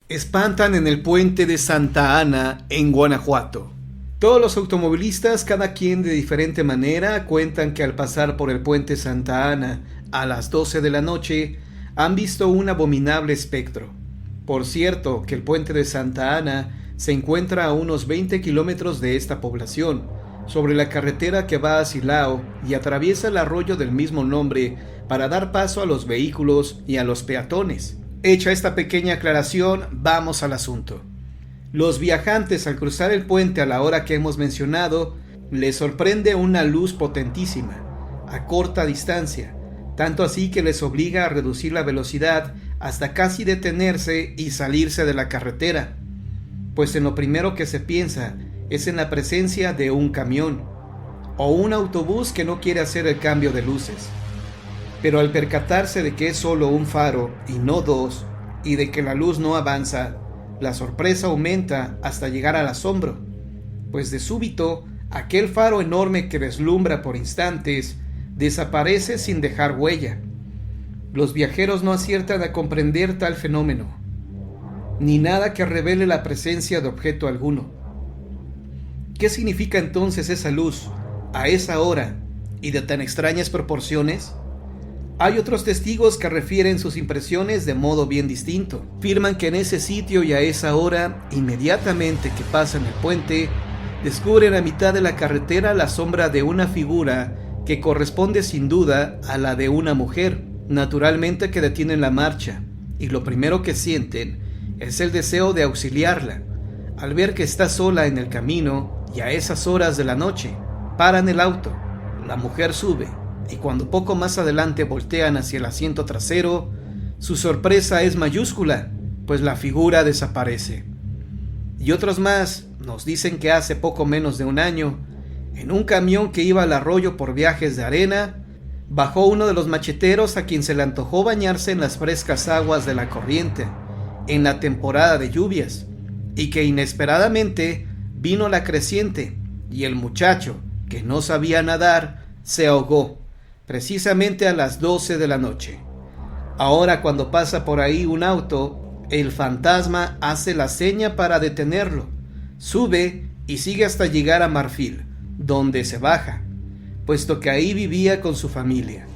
Espantan en el puente de Santa Ana, en Guanajuato. Todos los automovilistas, cada quien de diferente manera, cuentan que al pasar por el puente Santa Ana a las 12 de la noche, han visto un abominable espectro. Por cierto, que el puente de Santa Ana se encuentra a unos 20 kilómetros de esta población, sobre la carretera que va a Silao y atraviesa el arroyo del mismo nombre para dar paso a los vehículos y a los peatones. Hecha esta pequeña aclaración, vamos al asunto. Los viajantes al cruzar el puente a la hora que hemos mencionado, les sorprende una luz potentísima, a corta distancia, tanto así que les obliga a reducir la velocidad hasta casi detenerse y salirse de la carretera, pues en lo primero que se piensa es en la presencia de un camión o un autobús que no quiere hacer el cambio de luces. Pero al percatarse de que es solo un faro y no dos, y de que la luz no avanza, la sorpresa aumenta hasta llegar al asombro, pues de súbito aquel faro enorme que deslumbra por instantes desaparece sin dejar huella. Los viajeros no aciertan a comprender tal fenómeno, ni nada que revele la presencia de objeto alguno. ¿Qué significa entonces esa luz, a esa hora y de tan extrañas proporciones? Hay otros testigos que refieren sus impresiones de modo bien distinto. Afirman que en ese sitio y a esa hora, inmediatamente que pasan el puente, descubren a mitad de la carretera la sombra de una figura que corresponde sin duda a la de una mujer. Naturalmente que detienen la marcha, y lo primero que sienten es el deseo de auxiliarla. Al ver que está sola en el camino y a esas horas de la noche, paran el auto. La mujer sube, y cuando poco más adelante voltean hacia el asiento trasero, su sorpresa es mayúscula, pues la figura desaparece. Y otros más nos dicen que hace poco menos de un año, en un camión que iba al arroyo por viajes de arena, bajó uno de los macheteros a quien se le antojó bañarse en las frescas aguas de la corriente, en la temporada de lluvias, y que inesperadamente vino la creciente, y el muchacho, que no sabía nadar, se ahogó, precisamente a las 12 de la noche. Ahora cuando pasa por ahí un auto, el fantasma hace la seña para detenerlo, sube y sigue hasta llegar a Marfil, donde se baja, puesto que ahí vivía con su familia.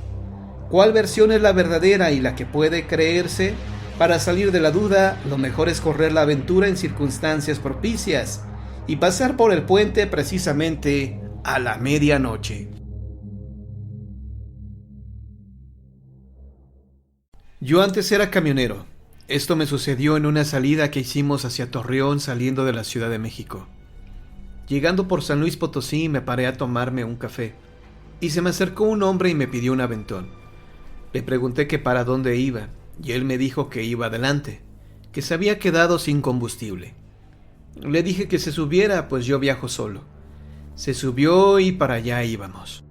¿Cuál versión es la verdadera y la que puede creerse? Para salir de la duda, lo mejor es correr la aventura en circunstancias propicias y pasar por el puente precisamente a la medianoche. Yo antes era camionero. Esto me sucedió en una salida que hicimos hacia Torreón saliendo de la Ciudad de México. Llegando por San Luis Potosí me paré a tomarme un café y se me acercó un hombre y me pidió un aventón. Le pregunté que para dónde iba y él me dijo que iba adelante, que se había quedado sin combustible. Le dije que se subiera, pues yo viajo solo. Se subió y para allá íbamos.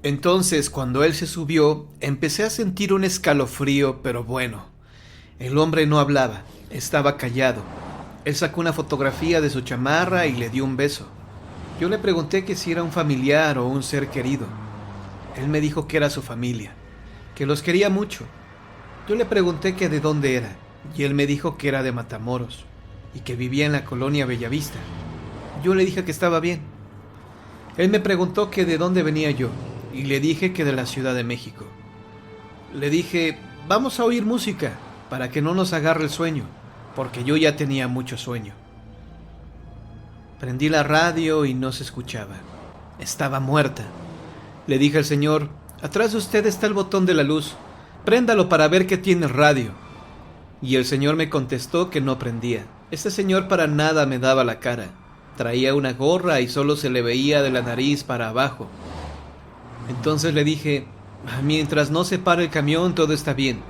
Entonces, cuando él se subió, empecé a sentir un escalofrío, pero bueno. El hombre no hablaba, estaba callado. Él sacó una fotografía de su chamarra y le dio un beso. Yo le pregunté que si era un familiar o un ser querido. Él me dijo que era su familia, que los quería mucho. Yo le pregunté que de dónde era, y él me dijo que era de Matamoros, y que vivía en la colonia Bellavista. Yo le dije que estaba bien. Él me preguntó que de dónde venía yo, y le dije que de la Ciudad de México. Le dije, vamos a oír música, para que no nos agarre el sueño, porque yo ya tenía mucho sueño. Prendí la radio y no se escuchaba. Estaba muerta. Le dije al señor, atrás de usted está el botón de la luz, préndalo para ver que tiene radio. Y el señor me contestó que no prendía. Este señor para nada me daba la cara. Traía una gorra y solo se le veía de la nariz para abajo. Entonces le dije, mientras no se pare el camión, todo está bien.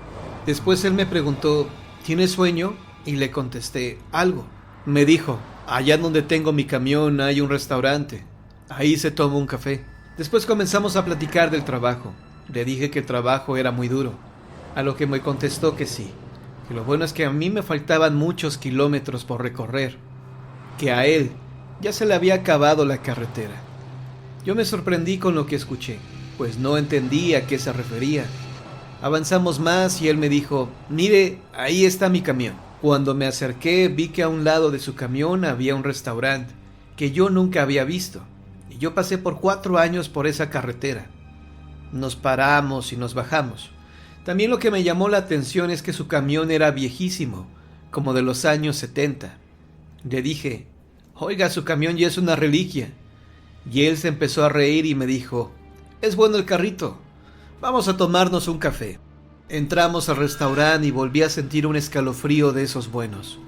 Después él me preguntó, ¿tienes sueño? Y le contesté, algo. Me dijo, allá donde tengo mi camión hay un restaurante. Ahí se toma un café. Después comenzamos a platicar del trabajo. Le dije que el trabajo era muy duro, a lo que me contestó que sí, que lo bueno es que a mí me faltaban muchos kilómetros por recorrer, que a él ya se le había acabado la carretera. Yo me sorprendí con lo que escuché, pues no entendí a qué se refería. Avanzamos más y él me dijo, mire, ahí está mi camión. Cuando me acerqué vi que a un lado de su camión había un restaurante que yo nunca había visto, y yo pasé por 4 años por esa carretera. Nos paramos y nos bajamos. También lo que me llamó la atención es que su camión era viejísimo, como de los años 70. Le dije: oiga, su camión ya es una reliquia. Y él se empezó a reír y me dijo: es bueno el carrito, vamos a tomarnos un café. Entramos al restaurante y volví a sentir un escalofrío de esos buenos.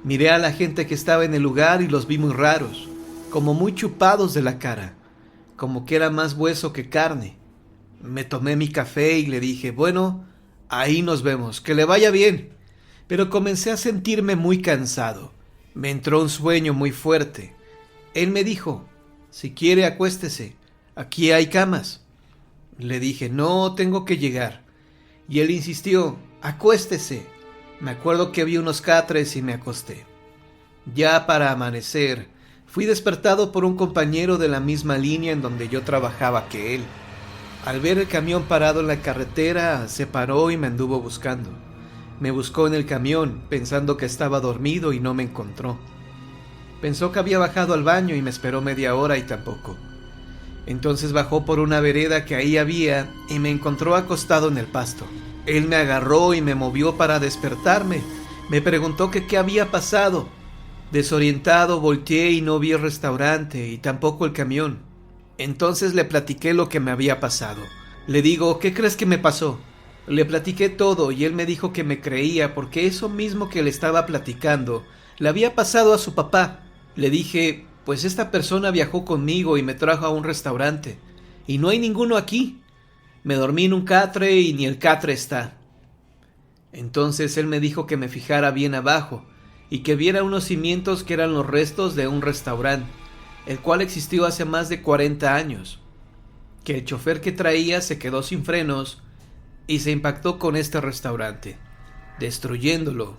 Miré a la gente que estaba en el lugar y los vi muy raros, como muy chupados de la cara, como que era más hueso que carne. Me tomé mi café y le dije: bueno, ahí nos vemos, que le vaya bien. Pero comencé a sentirme muy cansado. Me entró un sueño muy fuerte. Él me dijo: si quiere, acuéstese, aquí hay camas. Le dije: no, tengo que llegar. Y él insistió: acuéstese. Me acuerdo que vi unos catres y me acosté. Ya para amanecer, fui despertado por un compañero de la misma línea en donde yo trabajaba que él. Al ver el camión parado en la carretera, se paró y me anduvo buscando. Me buscó en el camión, pensando que estaba dormido, y no me encontró. Pensó que había bajado al baño y me esperó media hora y tampoco. Entonces bajó por una vereda que ahí había y me encontró acostado en el pasto. Él me agarró y me movió para despertarme. Me preguntó que qué había pasado. Desorientado, volteé y no vi el restaurante y tampoco el camión. Entonces le platiqué lo que me había pasado. Le digo: ¿qué crees que me pasó? Le platiqué todo y él me dijo que me creía porque eso mismo que le estaba platicando le había pasado a su papá. Le dije: pues esta persona viajó conmigo y me trajo a un restaurante, y no hay ninguno aquí. Me dormí en un catre y ni el catre está. Entonces él me dijo que me fijara bien abajo y que viera unos cimientos que eran los restos de un restaurante, el cual existió hace más de 40 años, que el chofer que traía se quedó sin frenos y se impactó con este restaurante, destruyéndolo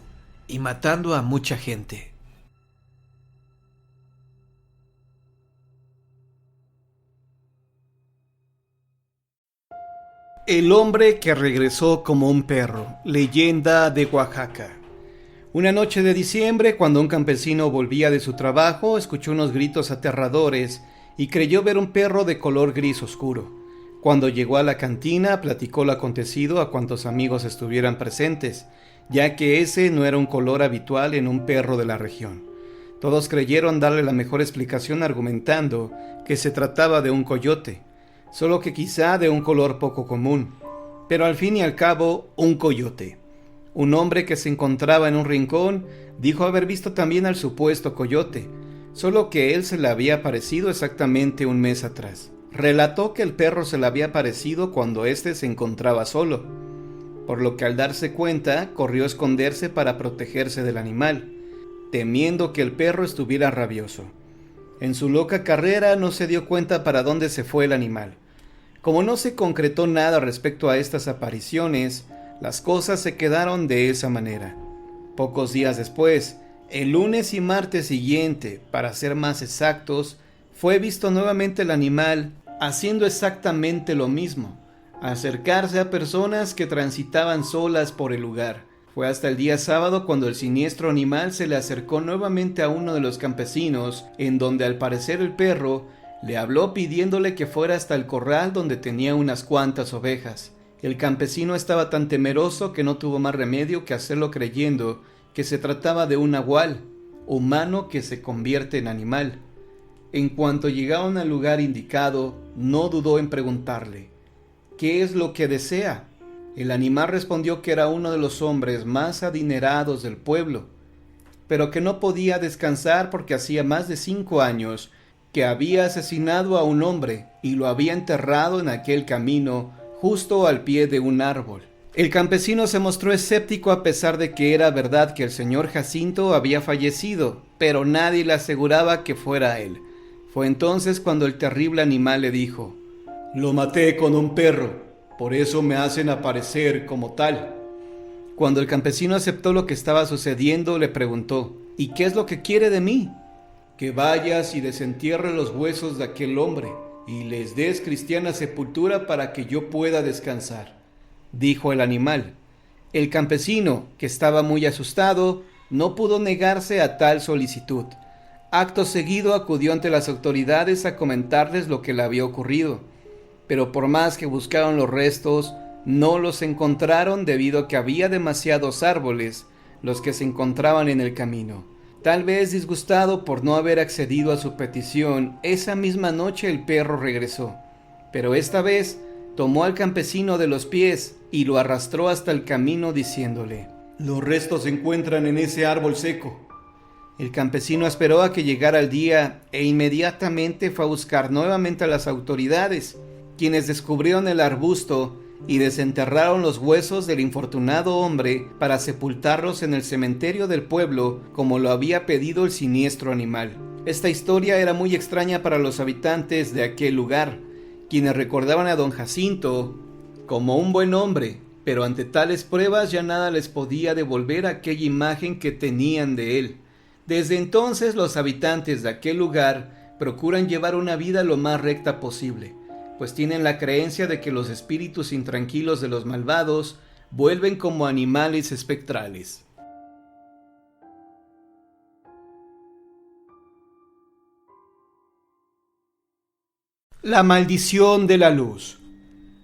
y matando a mucha gente. El hombre que regresó como un perro, leyenda de Oaxaca. Una noche de diciembre, cuando un campesino volvía de su trabajo, escuchó unos gritos aterradores y creyó ver un perro de color gris oscuro. Cuando llegó a la cantina, platicó lo acontecido a cuantos amigos estuvieran presentes, ya que ese no era un color habitual en un perro de la región. Todos creyeron darle la mejor explicación argumentando que se trataba de un coyote, solo que quizá de un color poco común, pero al fin y al cabo un coyote. Un hombre que se encontraba en un rincón dijo haber visto también al supuesto coyote, solo que él se le había aparecido exactamente un mes atrás. Relató que el perro se le había aparecido cuando éste se encontraba solo, por lo que al darse cuenta corrió a esconderse para protegerse del animal, temiendo que el perro estuviera rabioso. En su loca carrera no se dio cuenta para dónde se fue el animal. Como no se concretó nada respecto a estas apariciones, las cosas se quedaron de esa manera. Pocos días después, el lunes y martes siguiente, para ser más exactos, fue visto nuevamente el animal haciendo exactamente lo mismo, acercarse a personas que transitaban solas por el lugar. Fue hasta el día sábado cuando el siniestro animal se le acercó nuevamente a uno de los campesinos, en donde al parecer el perro le habló pidiéndole que fuera hasta el corral donde tenía unas cuantas ovejas. El campesino estaba tan temeroso que no tuvo más remedio que hacerlo creyendo que se trataba de un nahual, humano que se convierte en animal. En cuanto llegaron al lugar indicado, no dudó en preguntarle: ¿qué es lo que desea? El animal respondió que era uno de los hombres más adinerados del pueblo, pero que no podía descansar porque hacía más de 5 años que había asesinado a un hombre y lo había enterrado en aquel camino justo al pie de un árbol. El campesino se mostró escéptico a pesar de que era verdad que el señor Jacinto había fallecido, pero nadie le aseguraba que fuera él. Fue entonces cuando el terrible animal le dijo: «Lo maté con un perro, por eso me hacen aparecer como tal». Cuando el campesino aceptó lo que estaba sucediendo, le preguntó: «¿Y qué es lo que quiere de mí?». «Que vayas y desentierres los huesos de aquel hombre y les des cristiana sepultura para que yo pueda descansar», dijo el animal. El campesino, que estaba muy asustado, no pudo negarse a tal solicitud. Acto seguido acudió ante las autoridades a comentarles lo que le había ocurrido, pero por más que buscaron los restos, no los encontraron debido a que había demasiados árboles los que se encontraban en el camino. Tal vez disgustado por no haber accedido a su petición, esa misma noche el perro regresó, pero esta vez tomó al campesino de los pies y lo arrastró hasta el camino diciéndole: «Los restos se encuentran en ese árbol seco». El campesino esperó a que llegara el día e inmediatamente fue a buscar nuevamente a las autoridades, quienes descubrieron el arbusto y desenterraron los huesos del infortunado hombre para sepultarlos en el cementerio del pueblo como lo había pedido el siniestro animal. Esta historia era muy extraña para los habitantes de aquel lugar, quienes recordaban a don Jacinto como un buen hombre, pero ante tales pruebas ya nada les podía devolver aquella imagen que tenían de él. Desde entonces los habitantes de aquel lugar procuran llevar una vida lo más recta posible, pues tienen la creencia de que los espíritus intranquilos de los malvados vuelven como animales espectrales. La maldición de la luz.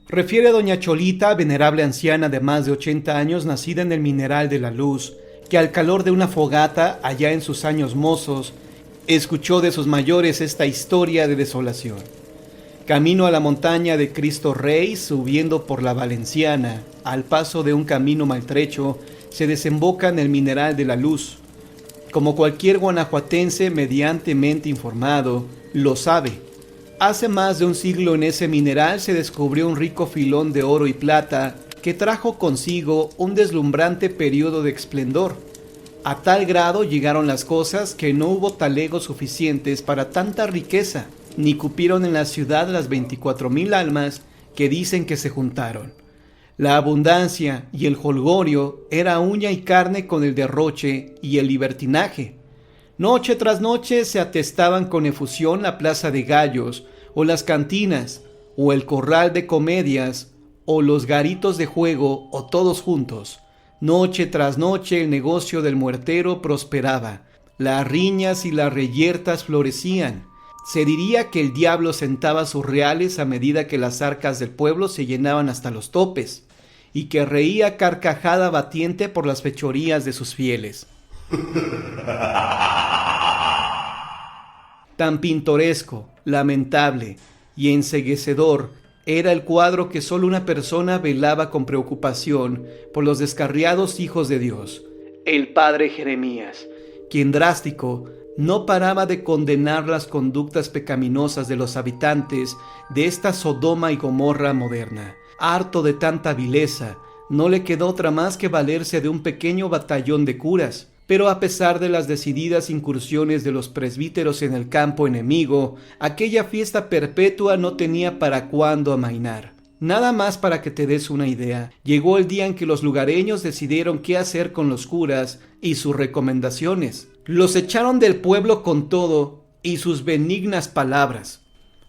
Refiere doña Cholita, venerable anciana de más de 80 años, nacida en el mineral de la luz, que al calor de una fogata, allá en sus años mozos, escuchó de sus mayores esta historia de desolación. Camino a la montaña de Cristo Rey, subiendo por la Valenciana, al paso de un camino maltrecho, se desemboca en el mineral de la luz. Como cualquier guanajuatense mediantemente informado, lo sabe. Hace más de un siglo en ese mineral se descubrió un rico filón de oro y plata que trajo consigo un deslumbrante periodo de esplendor. A tal grado llegaron las cosas que no hubo talegos suficientes para tanta riqueza, ni cupieron en la ciudad las 24,000 almas que dicen que se juntaron. La abundancia y el jolgorio era uña y carne con el derroche y el libertinaje. Noche tras noche se atestaban con efusión la plaza de gallos, o las cantinas, o el corral de comedias, o los garitos de juego, o todos juntos. Noche tras noche el negocio del muertero prosperaba. Las riñas y las reyertas florecían. Se diría que el diablo sentaba sus reales a medida que las arcas del pueblo se llenaban hasta los topes, y que reía carcajada batiente por las fechorías de sus fieles. Tan pintoresco, lamentable y enceguecedor era el cuadro que solo una persona velaba con preocupación por los descarriados hijos de Dios, el padre Jeremías, quien drástico no paraba de condenar las conductas pecaminosas de los habitantes de esta Sodoma y Gomorra moderna. Harto de tanta vileza, no le quedó otra más que valerse de un pequeño batallón de curas, pero a pesar de las decididas incursiones de los presbíteros en el campo enemigo, aquella fiesta perpetua no tenía para cuándo amainar. Nada más para que te des una idea, llegó el día en que los lugareños decidieron qué hacer con los curas y sus recomendaciones. Los echaron del pueblo con todo y sus benignas palabras.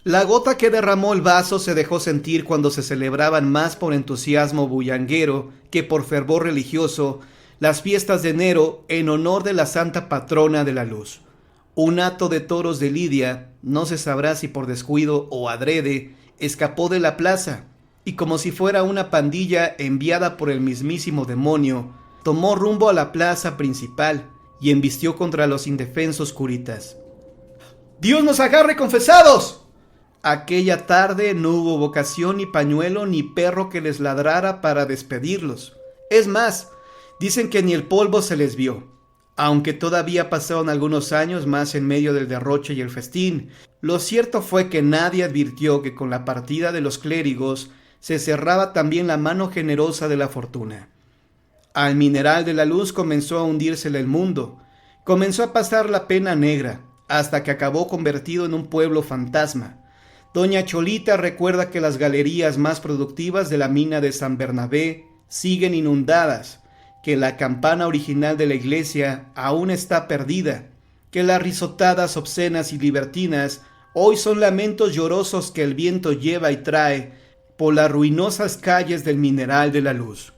La gota que derramó el vaso se dejó sentir cuando se celebraban más por entusiasmo bullanguero que por fervor religioso las fiestas de enero en honor de la santa patrona de la luz. Un hato de toros de lidia, no se sabrá si por descuido o adrede, escapó de la plaza y como si fuera una pandilla enviada por el mismísimo demonio, tomó rumbo a la plaza principal y embistió contra los indefensos curitas. ¡Dios nos agarre confesados! Aquella tarde no hubo vocación ni pañuelo ni perro que les ladrara para despedirlos. Es más, dicen que ni el polvo se les vio, aunque todavía pasaron algunos años más en medio del derroche y el festín. Lo cierto fue que nadie advirtió que con la partida de los clérigos se cerraba también la mano generosa de la fortuna. Al mineral de la luz comenzó a hundírsele el mundo, comenzó a pasar la pena negra, hasta que acabó convertido en un pueblo fantasma. Doña Cholita recuerda que las galerías más productivas de la mina de San Bernabé siguen inundadas, que la campana original de la iglesia aún está perdida, que las risotadas obscenas y libertinas hoy son lamentos llorosos que el viento lleva y trae por las ruinosas calles del mineral de la luz.